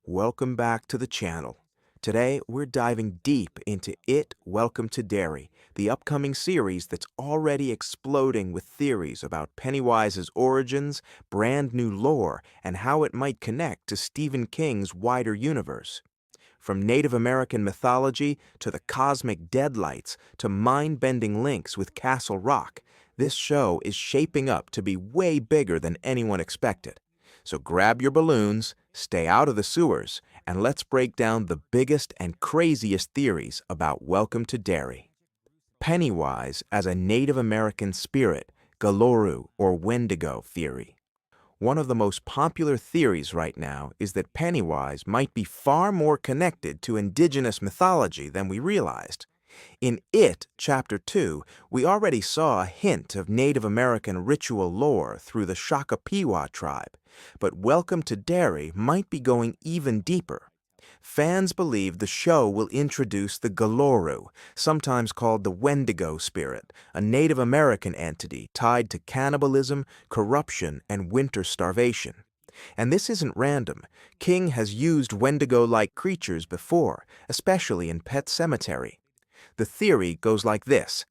Welcome back to the channel. Today, we're diving deep into Welcome to Derry, the upcoming series that's already exploding with theories about Pennywise's origins, brand new lore, and how it might connect to Stephen King's wider universe. From Native American mythology to the cosmic Deadlights to mind-bending links with Castle Rock, this show is shaping up to be way bigger than anyone expected. So grab your balloons, stay out of the sewers, and let's break down the biggest and craziest theories about Welcome to Derry. Pennywise as a Native American spirit, Galloru or Wendigo theory. One of the most popular theories right now is that Pennywise might be far more connected to Indigenous mythology than we realized. In Chapter 2, we already saw a hint of Native American ritual lore through the Shakapewa tribe, but Welcome to Derry might be going even deeper. Fans believe the show will introduce the Galloru, sometimes called the Wendigo spirit, a Native American entity tied to cannibalism, corruption, and winter starvation. And this isn't random. King has used Wendigo-like creatures before, especially in Pet Sematary. The theory goes like this.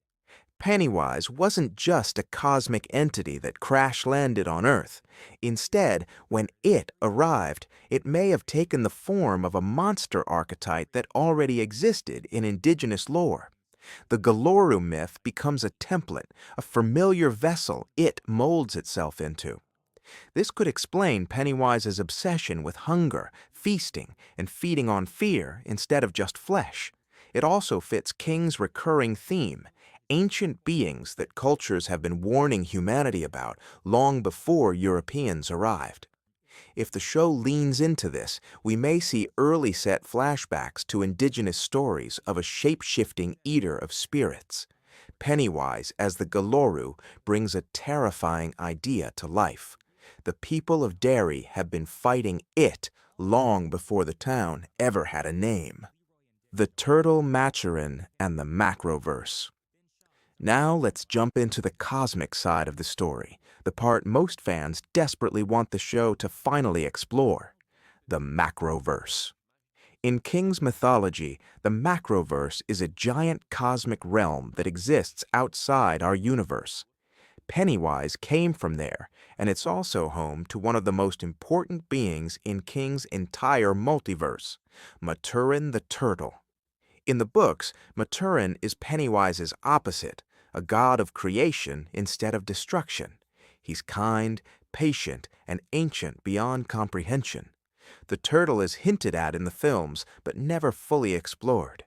Pennywise wasn't just a cosmic entity that crash-landed on Earth. Instead, when it arrived, it may have taken the form of a monster archetype that already existed in Indigenous lore. The Galloru myth becomes a template, a familiar vessel it molds itself into. This could explain Pennywise's obsession with hunger, feasting, and feeding on fear instead of just flesh. It also fits King's recurring theme, ancient beings that cultures have been warning humanity about long before Europeans arrived. If the show leans into this, we may see early set flashbacks to Indigenous stories of a shape-shifting eater of spirits. Pennywise as the Galloru brings a terrifying idea to life. The people of Derry have been fighting it long before the town ever had a name. The Turtle Maturin and the Macroverse. Now let's jump into the cosmic side of the story, the part most fans desperately want the show to finally explore, the Macroverse. In King's mythology, the Macroverse is a giant cosmic realm that exists outside our universe. Pennywise came from there, and it's also home to one of the most important beings in King's entire multiverse, Maturin the Turtle. In the books, Maturin is Pennywise's opposite, a god of creation instead of destruction. He's kind, patient, and ancient beyond comprehension. The turtle is hinted at in the films, but never fully explored.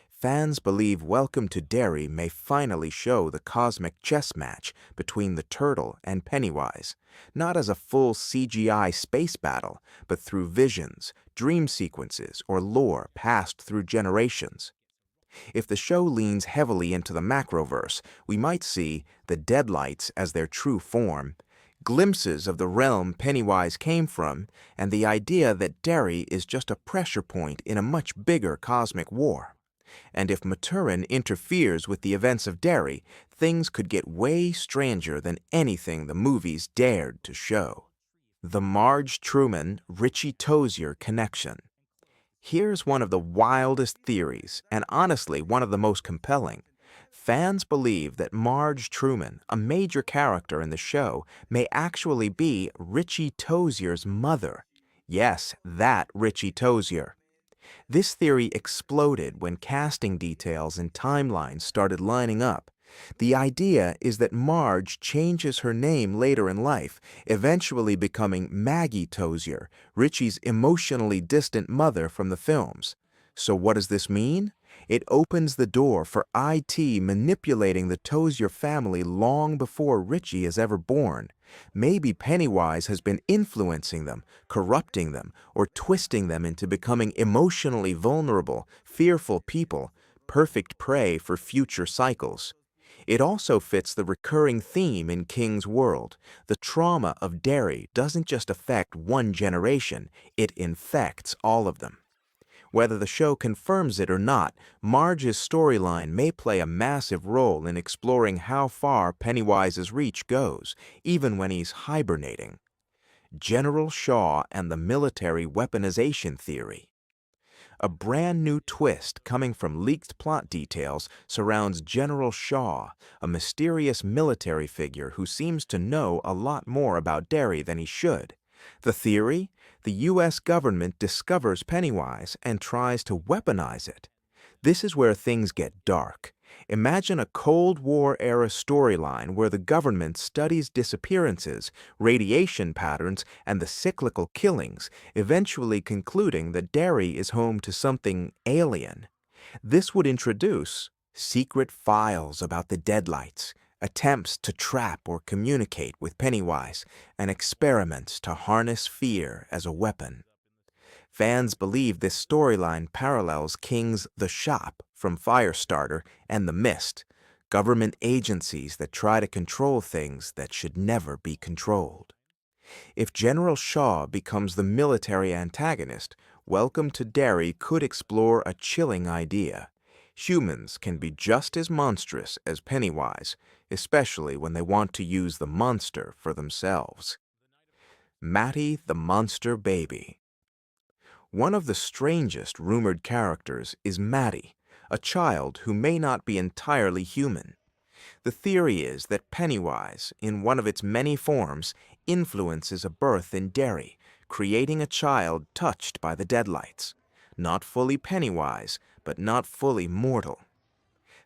Fans believe Welcome to Derry may finally show the cosmic chess match between the turtle and Pennywise, not as a full CGI space battle, but through visions, dream sequences, or lore passed through generations. If the show leans heavily into the Macroverse, we might see the Deadlights as their true form, glimpses of the realm Pennywise came from, and the idea that Derry is just a pressure point in a much bigger cosmic war. And if Maturin interferes with the events of Derry, things could get way stranger than anything the movies dared to show. The Marge Truman-Richie Tozier connection. Here's one of the wildest theories, and honestly one of the most compelling. Fans believe that Marge Truman, a major character in the show, may actually be Richie Tozier's mother. Yes, that Richie Tozier. This theory exploded when casting details and timelines started lining up. The idea is that Marge changes her name later in life, eventually becoming Maggie Tozier, Richie's emotionally distant mother from the films. So what does this mean? It opens the door for IT manipulating the Tozier family long before Richie is ever born. Maybe Pennywise has been influencing them, corrupting them, or twisting them into becoming emotionally vulnerable, fearful people, perfect prey for future cycles. It also fits the recurring theme in King's world. The trauma of Derry doesn't just affect one generation, it infects all of them. Whether the show confirms it or not, Marge's storyline may play a massive role in exploring how far Pennywise's reach goes, even when he's hibernating. General Shaw and the military weaponization theory. A brand new twist coming from leaked plot details surrounds General Shaw, a mysterious military figure who seems to know a lot more about Derry than he should. The theory? The U.S. government discovers Pennywise and tries to weaponize it. This is where things get dark. Imagine a Cold War-era storyline where the government studies disappearances, radiation patterns, and the cyclical killings, eventually concluding that Derry is home to something alien. This would introduce secret files about the Deadlights, attempts to trap or communicate with Pennywise, and experiments to harness fear as a weapon. Fans believe this storyline parallels King's The Shop from Firestarter and The Mist, government agencies that try to control things that should never be controlled. If General Shaw becomes the military antagonist, Welcome to Derry could explore a chilling idea. Humans can be just as monstrous as Pennywise, especially when they want to use the monster for themselves. Matty the Monster Baby. One of the strangest rumored characters is Matty, a child who may not be entirely human. The theory is that Pennywise, in one of its many forms, influences a birth in Derry, creating a child touched by the Deadlights. Not fully Pennywise, but not fully mortal.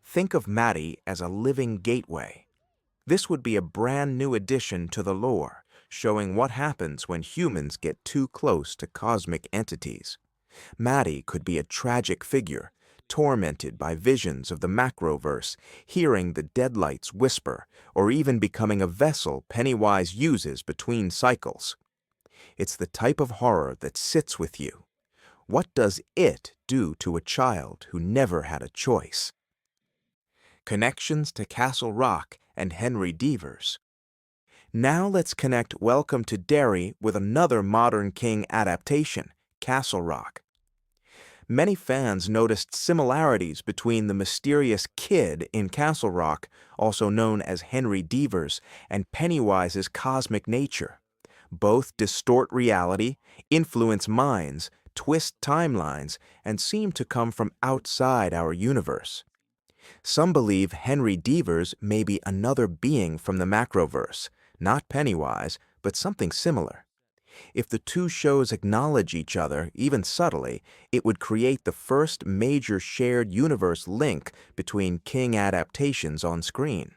Think of Matty as a living gateway. This would be a brand new addition to the lore, showing what happens when humans get too close to cosmic entities. Matty could be a tragic figure, tormented by visions of the Macroverse, hearing the Deadlights whisper, or even becoming a vessel Pennywise uses between cycles. It's the type of horror that sits with you. What does it do to a child who never had a choice? Connections to Castle Rock and Henry Devers. Now let's connect Welcome to Derry with another modern King adaptation, Castle Rock. Many fans noticed similarities between the mysterious kid in Castle Rock, also known as Henry Devers, and Pennywise's cosmic nature. Both distort reality, influence minds, twist timelines, and seem to come from outside our universe. Some believe Henry Devers may be another being from the Macroverse, not Pennywise, but something similar. If the two shows acknowledge each other, even subtly, it would create the first major shared universe link between King adaptations on screen.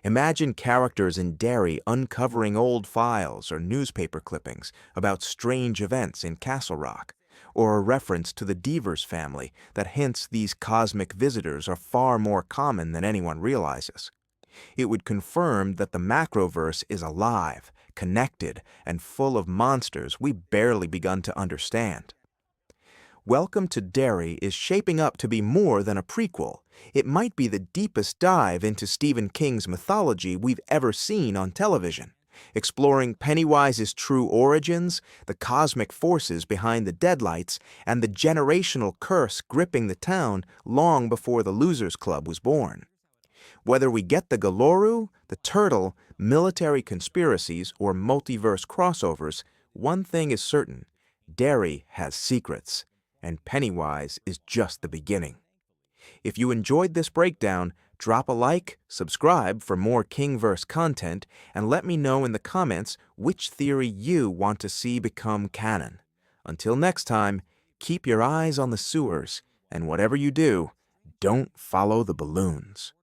Imagine characters in Derry uncovering old files or newspaper clippings about strange events in Castle Rock, or a reference to the Devers family that hints these cosmic visitors are far more common than anyone realizes. It would confirm that the Macroverse is alive, connected, and full of monsters we've barely begun to understand. Welcome to Derry is shaping up to be more than a prequel. It might be the deepest dive into Stephen King's mythology we've ever seen on television, exploring Pennywise's true origins, the cosmic forces behind the Deadlights, and the generational curse gripping the town long before the Losers Club was born. Whether we get the Galloru, the Turtle, military conspiracies, or multiverse crossovers, one thing is certain: Derry has secrets, and Pennywise is just the beginning. If you enjoyed this breakdown, drop a like, subscribe for more Kingverse content, and let me know in the comments which theory you want to see become canon. Until next time, keep your eyes on the sewers, and whatever you do, don't follow the balloons.